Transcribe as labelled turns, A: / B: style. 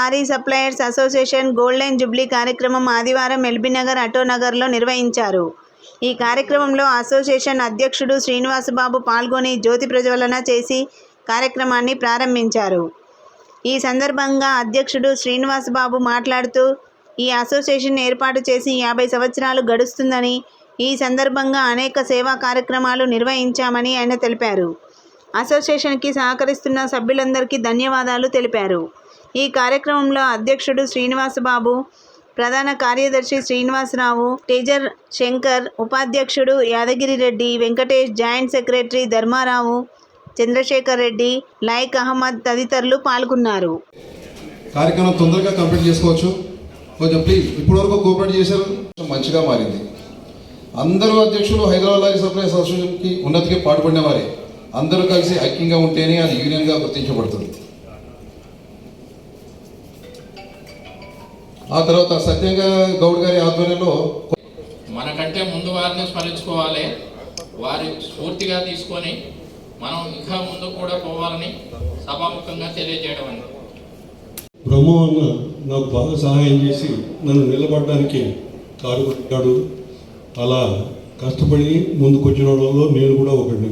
A: Lorry suppliers association golden Jubilee కార్యక్రమం ఆదివారం ఎల్బీనగర్ ఆటోనగర్లో నిర్వహించారు. ఈ కార్యక్రమంలో అసోసియేషన్ అధ్యక్షుడు శ్రీనివాసబాబు పాల్గొని జ్యోతి ప్రజ్వలన చేసి కార్యక్రమాన్ని ప్రారంభించారు. ఈ సందర్భంగా అధ్యక్షుడు శ్రీనివాసబాబు మాట్లాడుతూ ఈ అసోసియేషన్ ఏర్పాటు చేసి 50 సంవత్సరాలు గడుస్తుందని, ఈ సందర్భంగా అనేక సేవా కార్యక్రమాలు నిర్వహించామని ఆయన తెలిపారు. అసోసియేషన్కి సహకరిస్తున్న సభ్యులందరికీ ధన్యవాదాలు తెలిపారు. ఈ కార్యక్రమంలో అధ్యక్షుడు శ్రీనివాసబాబు, ప్రధాన కార్యదర్శి శ్రీనివాసరావు, టేజర్ శంకర్, ఉపాధ్యక్షుడు యాదగిరి రెడ్డి, వెంకటేష్, జాయింట్ సెక్రటరీ ధర్మారావు, చంద్రశేఖర్ రెడ్డి, లైక్ అహ్మద్ తదితరులు పాల్గొన్నారు.
B: కార్యక్రమం తొందరగా కంప్లీట్ చేసుకోవచ్చు. కొంచెం ప్లీజ్, ఇప్పటి వరకు కోఆపరేట్ చేశారు, మంచిగా మారింది. అందరూ అధ్యక్షులు హైదరాబాద్ లారీ సప్లైస్ అసోసియేషన్కి ఉన్నతికి పాటుపడిన వారే. అందరూ కలిసి ఐక్యంగా ఉంటేనే అది యూనియన్గా గుర్తించబడుతుంది. ఆ తర్వాత సత్యంగా గౌడ్ గారి ఆధ్వర్యంలో
C: మనకంటే ముందు వారిని స్మరించుకోవాలి, వారి స్ఫూర్తిగా తీసుకొని మనం ఇంకా ముందు కూడా పోవాలని సభాముఖంగా తెలియజేయడం అని.
D: బ్రహ్మ అన్న నాకు బాగా సహాయం చేసి నన్ను నిలబడడానికి కారు కొట్టాడు. అలా కష్టపడి ముందుకు వచ్చిన వాళ్ళలో నేను కూడా ఒకటి.